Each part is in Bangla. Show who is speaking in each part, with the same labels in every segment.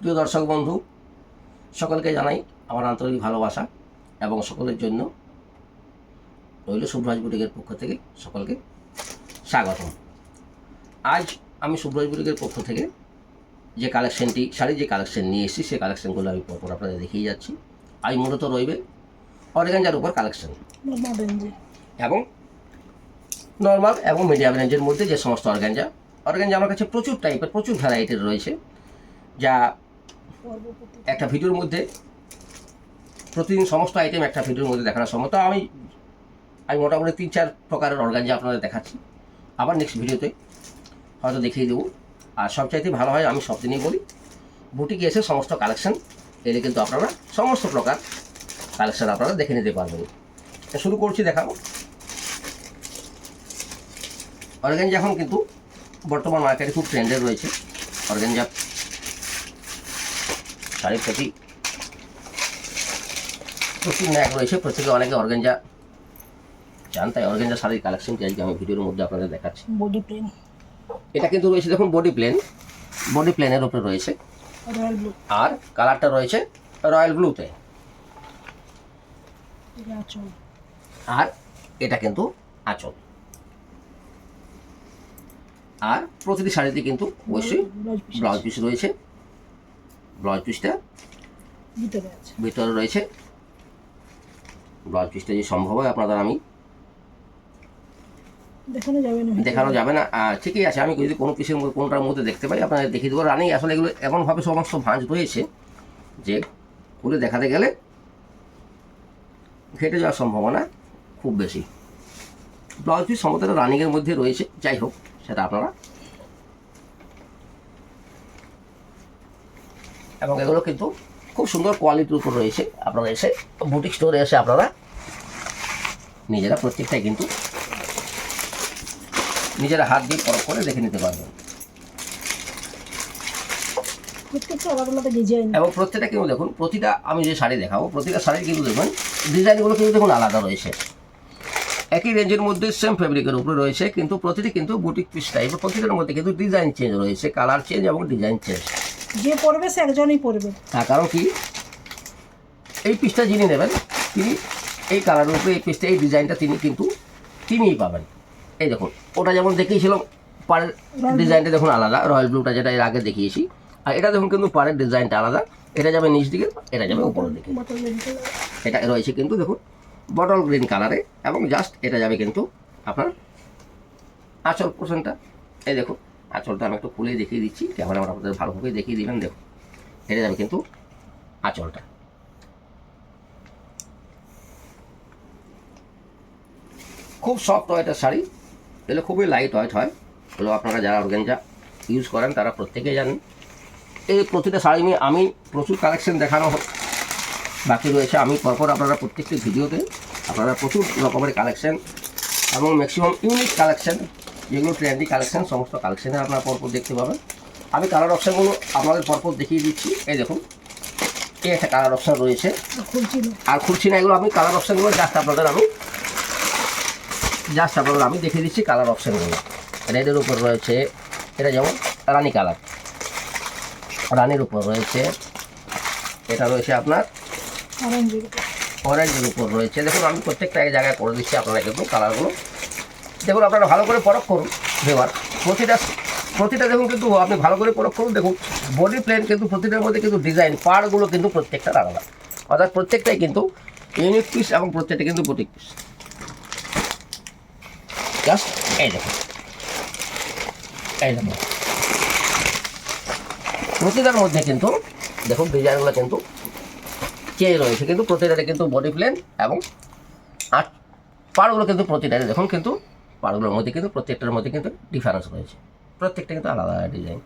Speaker 1: প্রিয় দর্শক বন্ধু, সকলকে জানাই আমার আন্তরিক ভালোবাসা এবং সকলের জন্য রইল শুভ্রাজ বুটিকের পক্ষ থেকে সকলকে স্বাগতম। আজ আমি শুভ্রাজ বুটিকের পক্ষ থেকে যে শাড়ির যে কালেকশন নিয়ে এসেছি সেই কালেকশনগুলো আমি পরপর আপনাদের দেখিয়ে যাচ্ছি। আজ মূলত রইবে অর্গানজার উপর কালেকশন এবং নর্মাল এবং মিডিয়াম রেঞ্জের মধ্যে যে সমস্ত অর্গানজা আমার কাছে প্রচুর টাইপের প্রচুর ভ্যারাইটির রয়েছে, যা একটা ভিডিওর মধ্যে প্রতিদিন সমস্ত আইটেম একটা ভিডিওর মধ্যে দেখানো সম্ভব। তো আমি মোটামুটি 3-4 প্রকারের অর্গানজা আপনাদের দেখাচ্ছি, আবার নেক্সট ভিডিওতে হয়তো দেখিয়ে দেবো। আর সবচাইতে ভালো হয়, আমি সব দিনই বলি, বুটিকে এসে সমস্ত কালেকশন এলে কিন্তু আপনারা সমস্ত প্রকার কালেকশন আপনারা দেখে নিতে পারবেন। শুরু করছি দেখাবো। অর্গানজা এখন কিন্তু বর্তমান মার্কেটে খুব ট্রেন্ডে রয়েছে। অর্গানজা শাড়ির প্রতি প্রচুর ন্যাক রয়েছে, প্রত্যেকে অনেকে অর্গানজা চান, তাই অর্গানজা শাড়ির কালেকশনটি আজকে আমি ভিডিওর মধ্যে আপনাদের দেখাচ্ছি।
Speaker 2: বডি প্লেন,
Speaker 1: এটা কিন্তু রয়েছে দেখুন বডি প্লেনের উপরে রয়েছে,
Speaker 2: রয়্যাল ব্লু,
Speaker 1: আর কালারটা রয়েছে রয়্যাল ব্লুতে। আর এটা কিন্তু আঁচল। আর প্রতিটি শাড়িতে কিন্তু অবশ্যই ব্লাউজ পিস রয়েছে। ব্লাউজ পিসটা ভিতরে রয়েছে। ব্লাউজ পিসটা যে সম্ভব হয় আপনাদের আমি দেখানো যাবে না, ঠিকই আছে। আমি যদি কোনো কিছুর মধ্যে কোনটার মধ্যে দেখতে পাই আপনাদের দেখিয়ে দেবো। রানিং আসলে এগুলো এমনভাবে সমস্ত ভাঁজ রয়েছে যে খুলে দেখাতে গেলে ঘেটে যাওয়ার সম্ভাবনা খুব বেশি। ব্লাউজ পিস সমস্ত রানিংয়ের মধ্যে রয়েছে, যাই হোক সেটা আপনারা, এবং এগুলো কিন্তু খুব সুন্দর কোয়ালিটির উপর রয়েছে। আপনারা এসে বুটিক স্টোরে এসে আপনারা নিজেরা প্রত্যেকটাই কিন্তু নিজেরা হাত দিয়ে পরখ করে দেখে নিতে পারবেন। এবং প্রত্যেকটা কিন্তু দেখুন, প্রতিটা আমি যে শাড়ি দেখাবো প্রতিটা শাড়ির কিন্তু দেখুন ডিজাইনগুলো কিন্তু দেখুন আলাদা রয়েছে। একই রেঞ্জের মধ্যে সেম ফেব্রিকের উপরে রয়েছে, কিন্তু প্রতিটি কিন্তু বুটিক পিস টাইপ, প্রতিটার মধ্যে কিন্তু ডিজাইন চেঞ্জ রয়েছে, কালার চেঞ্জ এবং ডিজাইন চেঞ্জ।
Speaker 2: যে পরবে সে একজনই পরবে।
Speaker 1: হ্যাঁ, কারণ কি এই পিসটা যিনি নেবেন তিনি এই কালারের উপরে এই পিসটা এই ডিজাইনটা তিনিই পাবেন। এই দেখুন, ওটা যেমন দেখিয়েছিলাম পাড়ের ডিজাইনটা দেখুন আলাদা, রয়্যাল ব্লুটা যেটা এর আগে দেখিয়েছি। আর এটা দেখুন কিন্তু পাড়ের ডিজাইনটা আলাদা, এটা যাবে নিচ দিকে, এটা যাবে উপরের দিকে। এটা রয়েছে কিন্তু দেখুন বটল গ্রিন কালারে, এবং জাস্ট এটা যাবে কিন্তু আপনার আঁচল পোর্শনটা। এই দেখুন আঁচলটা আমি একটু খুলে দেখিয়ে দিচ্ছি, ক্যামেরা আপনাদের ভালোভাবে দেখিয়ে দিবেন। দেখুন এটা যাবে কিন্তু আঁচলটা। খুব সফট ওয়েটের শাড়ি, এগুলো খুবই লাইট ওয়েট হয়। এগুলো আপনারা যারা অর্গানজা ইউজ করেন তারা প্রত্যেকেই জানেন। এই প্রতিটা শাড়ি নিয়ে আমি প্রচুর কালেকশন দেখানো বাকি রয়েছে। আমি পরপর আপনারা প্রত্যেকটি ভিডিওতে আপনারা প্রচুর রকমের কালেকশন এবং ম্যাক্সিমাম ইউনিক কালেকশন, যেগুলো ট্রেন্ডি কালেকশন, সমস্ত কালেকশানে আপনারা পরপর দেখতে পাবেন। আমি কালার অপশানগুলো আপনাদের পরপর দেখিয়ে দিচ্ছি। এই দেখুন এই একটা কালার অপশান রয়েছে, আর খুলছি না এগুলো। আমি কালার অপশানগুলো জাস্ট আপনাদের আমি দেখিয়ে দিচ্ছি কালার অপশানগুলো। রেডের উপর রয়েছে, এটা যেমন রানি কালার, রানির উপর রয়েছে, এটা রয়েছে আপনার অরেঞ্জের উপর রয়েছে। দেখুন আমি প্রত্যেকটা এক জায়গায় করে দিচ্ছি, আপনারা কিন্তু কালারগুলো দেখুন, আপনারা ভালো করে পরখ করুন। দেওয়ার প্রতিটা দেখুন কিন্তু আপনি ভালো করে পরখ করুন। দেখুন বডি প্লেন কিন্তু প্রতিটার মধ্যে কিন্তু ডিজাইন পার্টগুলো কিন্তু প্রত্যেকটা আলাদা, অর্থাৎ প্রত্যেকটাই কিন্তু ইউনিক পিস এবং প্রত্যেকটা কিন্তু বুটিক পিস। জাস্ট এই দেখুন প্রতিটার মধ্যে কিন্তু দেখুন ডিজাইনগুলো কিন্তু চেঞ্জ রয়েছে, কিন্তু প্রতিটাতে কিন্তু বডি প্লেন এবং আর পাড়গুলো কিন্তু প্রতিটাতে দেখুন কিন্তু পাড়গুলোর মধ্যে কিন্তু প্রত্যেকটার মধ্যে কিন্তু ডিফারেন্স রয়েছে। প্রত্যেকটা কিন্তু আলাদা ডিজাইন,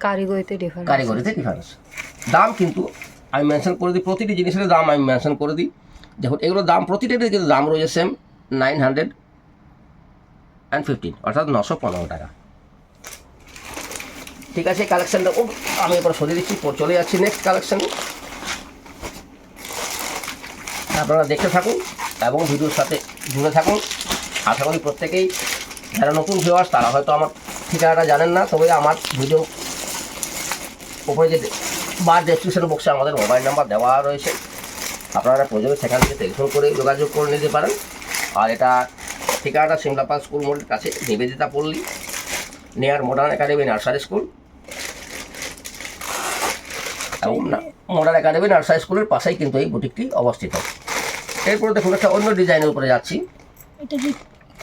Speaker 1: কারিগরিতে ডিফারেন্স। দাম কিন্তু আমি মেনশন করে দিই, প্রতিটি জিনিসের দাম আমি মেনশন করে দিই। দেখুন এগুলোর দাম প্রতিটাতে কিন্তু দাম রয়েছে সেম 915, অর্থাৎ 915 টাকা। ঠিক আছে, কালেকশানটা আমি এবার সরিয়ে দিচ্ছি, চলে যাচ্ছি নেক্সট কালেকশান। আপনারা দেখতে থাকুন এবং ভিডিওর সাথে জুড়ে থাকুন। আশা করি প্রত্যেকেই, যারা নতুন ভিউয়ার্স তারা হয়তো আমার ঠিকানাটা জানেন না, তবে আমার ভিডিও উপরে যে বা ডেসক্রিপশন বক্সে আমাদের মোবাইল নাম্বার দেওয়া রয়েছে, আপনারা প্রয়োজনে সেখান থেকে টেলিফোন করে যোগাযোগ করে নিতে পারেন। আর এটা ঠিকানাটা সিমলাপাল স্কুল মোড়ের কাছে, নিবেদিতা পল্লী, near modern academy nursery school, এবং মডার্ন একাডেমি নার্সারি স্কুলের পাশেই কিন্তু এই বুটিকটি অবস্থিত। এরপরে দেখুন একটা অন্য ডিজাইনের উপরে যাচ্ছি।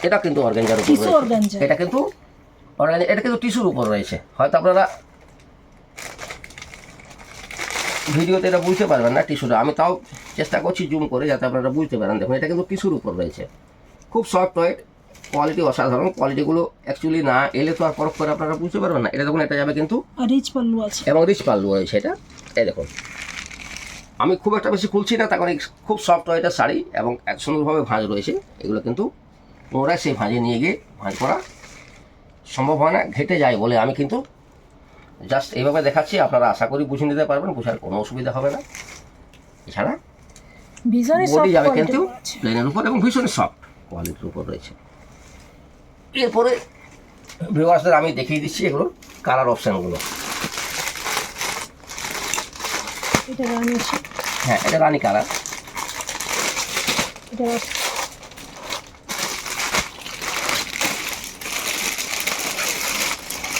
Speaker 1: এটা কিন্তু অর্গানজার উপর রয়েছে, এটা কিন্তু এটা কিন্তু টিস্যুর উপর রয়েছে। হয়তো আপনারা ভিডিওতে এটা বুঝতে পারবেন না টিস্যুটা, আমি তাও চেষ্টা করছি জুম করে যাতে আপনারা বুঝতে পারেন। দেখুন এটা কিন্তু টিস্যুর উপর রয়েছে, খুব সফট ওয়েট, কোয়ালিটি অসাধারণ। কোয়ালিটিগুলো অ্যাকচুয়ালি না এলে তো আর পরখ করে আপনারা বুঝতে পারবেন না। এটা দেখুন, এটা যাবে কিন্তু
Speaker 2: রিচ পাল্লু আছে
Speaker 1: এবং রিচ পাল্লু রয়েছে। এটা এই দেখুন, আমি খুব একটা বেশি খুলছি না, তার কারণ খুব সফট ওয়েটের শাড়ি এবং এক সুন্দরভাবে ভাঁজ রয়েছে। এগুলো কিন্তু পুনরায় সেই ভাঁজে নিয়ে গিয়ে ভাঁজ করা সম্ভব হয় না, ঘেটে যায় বলে আমি কিন্তু জাস্ট এইভাবে দেখাচ্ছি। আপনারা আশা করি বুঝে নিতে পারবেন, বোঝার কোনো অসুবিধা হবে না। এছাড়া বডি যাবে কিন্তু প্লেনের উপর এবং ভীষণ সফট কোয়ালিটির উপর রয়েছে। এরপরে ভিউয়ার্সদের আমি দেখিয়ে দিচ্ছি এগুলোর কালার অপশানগুলো। হ্যাঁ, এটা রানি কালার।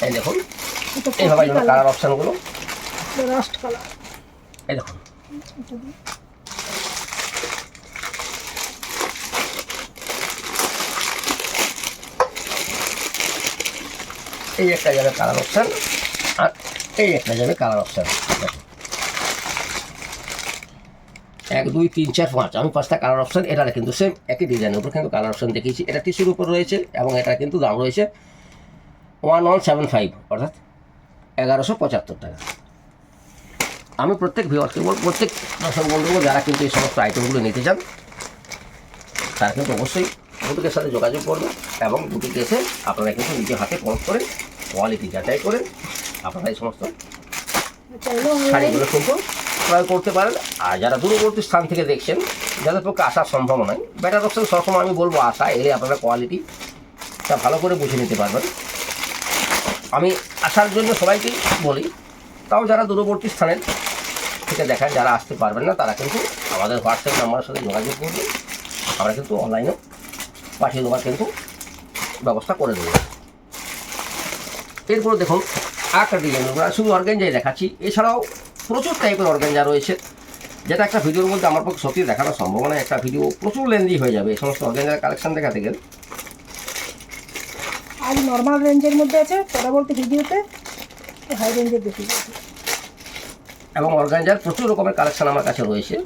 Speaker 1: এই দেখুন, এইভাবে কালার অপশানগুলো,
Speaker 2: রাস্ট কালার,
Speaker 1: এই দেখুন এই একটা যাবে কালার অপশান, আর এই একটা যাবে কালার অপশান। 1 2 3 4 5, আমি 5টা কালার অপশান। এটা কিন্তু সেম একই ডিজাইনের উপর কিন্তু কালার অপশান দেখিয়েছি। এটা টিস্যুর উপর রয়েছে এবং এটা কিন্তু দাম রয়েছে 1175, অর্থাৎ 1175 টাকা। আমি প্রত্যেক ভিউয়ারকে প্রত্যেক দর্শক বন্ধুকে যারা কিন্তু এই সমস্ত আইটেমগুলো নিতে চান তারা কিন্তু অবশ্যই বুটিকের সাথে যোগাযোগ করবেন এবং বুটিকে এসে আপনারা কিন্তু নিজের হাতে পরখ করে কোয়ালিটি যাচাই করে আপনারা এই সমস্ত শাড়িগুলো কিন্তু ক্রয় করতে পারেন। আর যারা দূরবর্তী স্থান থেকে দেখছেন, যাদের পক্ষে আসা সম্ভব নয়, বেটার অপশন সবসময় আমি বলবো আসা, এলে আপনারা কোয়ালিটিটা ভালো করে বুঝে নিতে পারবেন। আমি আসার জন্য সবাইকেই বলি, তাও যারা দূরবর্তী স্থানের থেকে দেখেন, যারা আসতে পারবেন না, তারা কিন্তু আমাদের হোয়াটসঅ্যাপ নাম্বারের সাথে যোগাযোগ করবে, আমরা কিন্তু অনলাইনে পাঠিয়ে দেওয়ার কিন্তু ব্যবস্থা করে দেবো। এরপরে দেখুন আরেকটা ডিজাইন, শুধু অর্গানজাই দেখাচ্ছি, এছাড়াও প্রচুর টাইপের অর্গানজা রয়েছে, যেটা একটা ভিডিওর মধ্যে আমার পক্ষে সত্যি দেখানো সম্ভব নয়। একটা ভিডিও প্রচুর লেন্দি হয়ে যাবে এই সমস্ত অর্গানজার কালেকশন দেখাতে গেলে।
Speaker 2: আজ নর্মাল রেঞ্জের মধ্যে আছে, পরবর্তী ভিডিওতে হাই রেঞ্জের দেখি।
Speaker 1: এবং অর্গানজার প্রচুর রকমের কালেকশন আমার কাছে রয়েছে,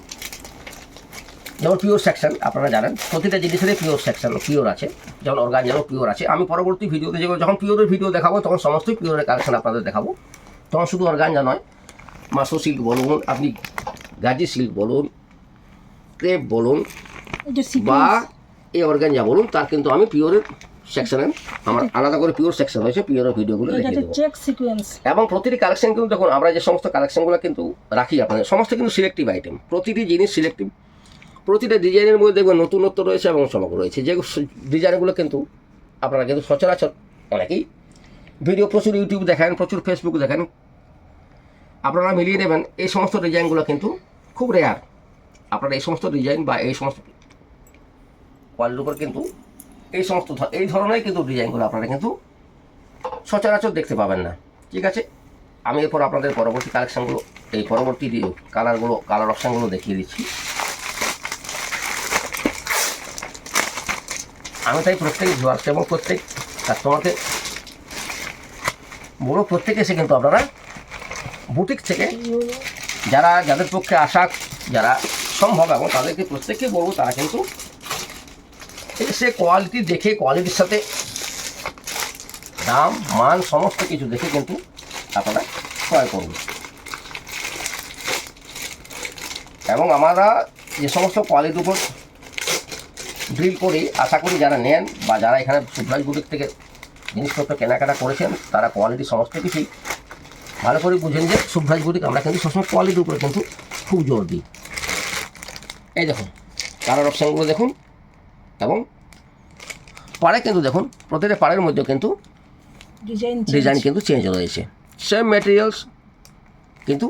Speaker 1: যেমন পিওর সেকশন। আপনারা জানেন প্রতিটা জিনিসেরই পিওর সেকশন, পিওর আছে, যেমন অর্গানজারও পিওর আছে। আমি পরবর্তী ভিডিওতে যখন পিওরের ভিডিও দেখাবো তখন সমস্তই পিওরের কালেকশন আপনাদের দেখাবো। তখন শুধু অর্গানজা নয়, মাসো সিল্ক বলুন, আপনি গাজি সিল্ক বলুন, ক্রেপ বলুন, বা এই অর্গানজা বলুন, তার কিন্তু আমি পিওরের সেকশনে আমার আলাদা করে পিওর সেকশন হয়েছে, পিওরের ভিডিওগুলো দেখিয়ে দেবো। এবং প্রতিটি কালেকশন কিন্তু দেখুন, আমরা যে সমস্ত কালেকশনগুলো কিন্তু রাখি আপনাদের, সমস্ত কিন্তু সিলেক্টিভ আইটেম, প্রতিটি জিনিস সিলেক্টিভ। প্রতিটা ডিজাইনের মধ্যে দেখবেন নতুনত্ব রয়েছে এবং চমক রয়েছে। যে ডিজাইনগুলো কিন্তু আপনারা কিন্তু সচরাচর অনেকেই ভিডিও প্রচুর ইউটিউব দেখেন, প্রচুর ফেসবুক দেখেন, আপনারা মিলিয়ে নেবেন এই সমস্ত ডিজাইনগুলো কিন্তু খুব রেয়ার। আপনারা এই সমস্ত ডিজাইন বা এই সমস্ত কোয়ালিটির উপর কিন্তু এই ধরনের কিন্তু ডিজাইনগুলো আপনারা কিন্তু সচরাচর দেখতে পাবেন না। ঠিক আছে, আমি এরপর আপনাদের পরবর্তী কালেকশানগুলো, এই পরবর্তী কালার অপশানগুলো দেখিয়ে দিচ্ছি। আমি তাই প্রত্যেক ভিউয়ার্স এবং প্রত্যেক কাস্টমারকে বড় প্রত্যেকে এসে কিন্তু আপনারা বুটিক থেকে যাদের পক্ষে আসা যারা সম্ভব, এবং তাদেরকে প্রত্যেককে বলবো তারা কিন্তু এসে কোয়ালিটি দেখে, কোয়ালিটির সাথে দাম মান সমস্ত কিছু দেখে কিন্তু আপনারা ক্রয় করুন। এবং আমরা যে সমস্ত কোয়ালিটির উপর ড্রিল করি, আশা করি যারা নেন বা যারা এখানে সুব্রাজ বুটিক থেকে জিনিসপত্র কেনাকাটা করেছেন, তারা কোয়ালিটি সমস্ত কিছুই ভালো করে বুঝেন যে সুব্রাজ বুটিক আমরা কিন্তু সবসময় কোয়ালিটির উপরে কিন্তু খুব জোর দিই। এই দেখুন কালার অপশানগুলো দেখুন, এবং পাড়ে কিন্তু দেখুন প্রতিটা পাড়ের মধ্যে কিন্তু ডিজাইন কিন্তু চেঞ্জ রয়েছে। সেম ম্যাটেরিয়ালস কিন্তু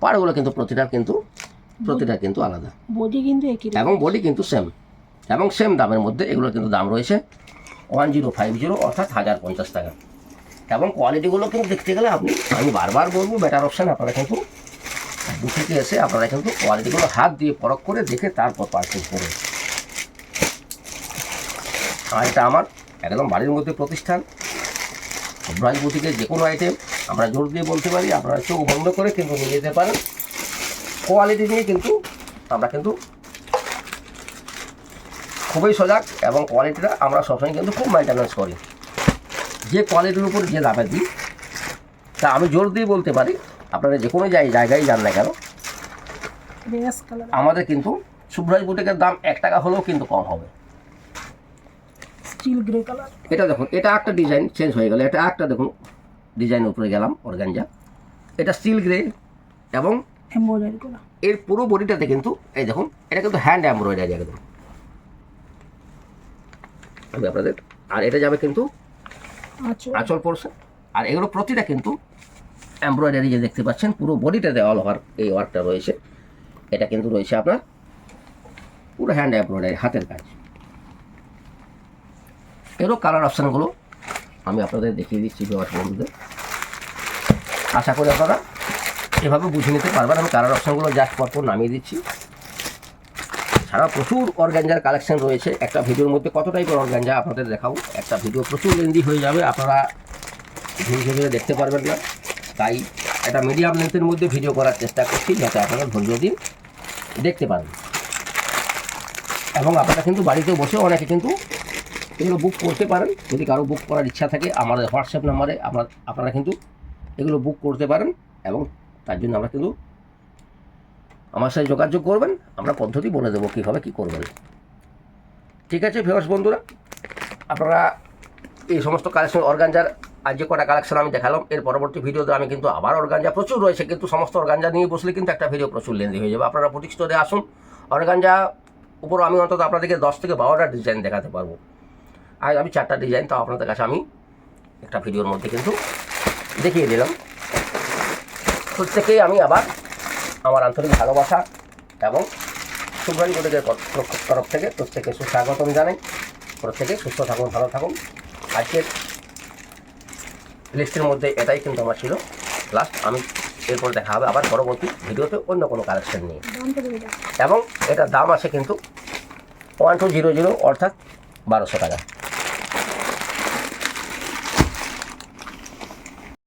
Speaker 1: পাড়গুলো কিন্তু প্রতিটা কিন্তু আলাদা
Speaker 2: বডি কিন্তু একই রকম।
Speaker 1: এবং বডি কিন্তু সেম এবং সেম দামের মধ্যে এগুলো কিন্তু দাম রয়েছে 1050 অর্থাৎ 1050 টাকা। এবং কোয়ালিটিগুলো কিন্তু দেখতে গেলে আমি বারবার বলবো বেটার অপশান আপনারা কিন্তু বুটিকে এসে আপনারা কিন্তু কোয়ালিটিগুলো হাত দিয়ে পরখ করে দেখে তারপর পারচেজ করুন। আর এটা আমার একদম বাড়ির মধ্যে প্রতিষ্ঠান শুভ্রাজ বুটিকের যে কোনো আইটেম আমরা জোর দিয়ে বলতে পারি আপনারা চোখ বন্ধ করে কিন্তু নিয়ে যেতে পারেন। কোয়ালিটি নিয়ে কিন্তু আমরা কিন্তু খুবই সজাগ এবং কোয়ালিটিটা আমরা সবসময় কিন্তু খুব মেনটেন্যান্স করি। যে কোয়ালিটির উপর যে দামে দিই তা আমি জোর দিয়ে বলতে পারি আপনারা যে কোনো জায়গায় যান না কেন
Speaker 2: রেয়াস কালার
Speaker 1: আমাদের কিন্তু শুভ্রাজ বুটিকের দাম 1 টাকা হলেও কিন্তু কম হবে।
Speaker 2: Still grey colour.
Speaker 1: এটা দেখুন, এটা একটা ডিজাইন চেঞ্জ হয়ে গেল, এটা একটা দেখুন ডিজাইন উপরে গেলাম অর্গানজা, এটা স্টিল গ্রে এবং
Speaker 2: এমব্রয়ডারি করা।
Speaker 1: এর পুরো বডিটাতে কিন্তু এই দেখুন এটা কিন্তু হ্যান্ড এমব্রয়ডারি একদম। আমি আপনাদের আর এটা যাবে কিন্তু আঁচল পোর্শন। আর এগুলো প্রতিটা কিন্তু এমব্রয়ডারি যে দেখতে পাচ্ছেন পুরো বডিটাতে অল ওভার এই ওয়ার্কটা রয়েছে। এটা কিন্তু রয়েছে আপনার পুরো হ্যান্ড এমব্রয়ডারি, হাতের কাজ। এরও কালার অপশানগুলো আমি আপনাদের দেখিয়ে দিচ্ছি ভিউয়ার্স বন্ধুদের। আশা করি আপনারা এভাবে বুঝে নিতে পারবেন। আমি কালার অপশানগুলো জাস্ট পরপর নামিয়ে দিচ্ছি। ছাড়াও প্রচুর অর্গানজার কালেকশন রয়েছে। একটা ভিডিওর মধ্যে কত টাইপের অর্গানজা আপনাদের দেখাবো, একটা ভিডিও প্রচুর লেন্দি হয়ে যাবে, আপনারা ধৈর্য ধরে দেখতে পারবেন না। তাই একটা মিডিয়াম লেন্থের মধ্যে ভিডিও করার চেষ্টা করছি যাতে আপনারা ধৈর্য দিন দেখতে পারেন। এবং আপনারা কিন্তু বাড়িতে বসে অনেকে কিন্তু এগুলো বুক করতে পারেন। যদি কারো বুক করার ইচ্ছা থাকে আমাদের হোয়াটসঅ্যাপ নাম্বারে আপনারা কিন্তু এগুলো বুক করতে পারেন এবং তার জন্য আমরা কিন্তু আমার সাথে যোগাযোগ করবেন, আমরা পদ্ধতি বলে দেবো কীভাবে কী করবেন। ঠিক আছে ভিউয়ার্স বন্ধুরা, আপনারা এই সমস্ত কালেকশন অর্গানজার আর যে কটা কালেকশন আমি দেখালাম এর পরবর্তী ভিডিওতে আমি কিন্তু আবার অর্গানজা প্রচুর রয়েছে, কিন্তু সমস্ত অর্গানজা নিয়ে বসলে কিন্তু একটা ভিডিও প্রচুর লেন্দি হয়ে যাবে। আপনারা বুটিক স্টোরে আসুন, অর্গানজা উপর আমি অন্তত আপনাদেরকে 10 থেকে 12টা ডিজাইন দেখাতে পারবো। আর আমি 4টা ডিজাইন তাও আপনাদের কাছে আমি একটা ভিডিওর মধ্যে কিন্তু দেখিয়ে দিলাম। প্রত্যেকেই আমি আবার আমার আন্তরিক ভালোবাসা এবং শুভ্রাজ বুটিকের তরফ থেকে প্রত্যেকে সুস্বাগতম জানাই। প্রত্যেকে সুস্থ থাকুন, ভালো থাকুন। আজকের লিস্টের মধ্যে এটাই কিন্তু আমার ছিল লাস্ট। আমি এরপর দেখা হবে আবার পরবর্তী ভিডিওতে অন্য কোনো কালেকশন নিয়ে। এবং এটার দাম আছে কিন্তু 1200 অর্থাৎ 1200 টাকা।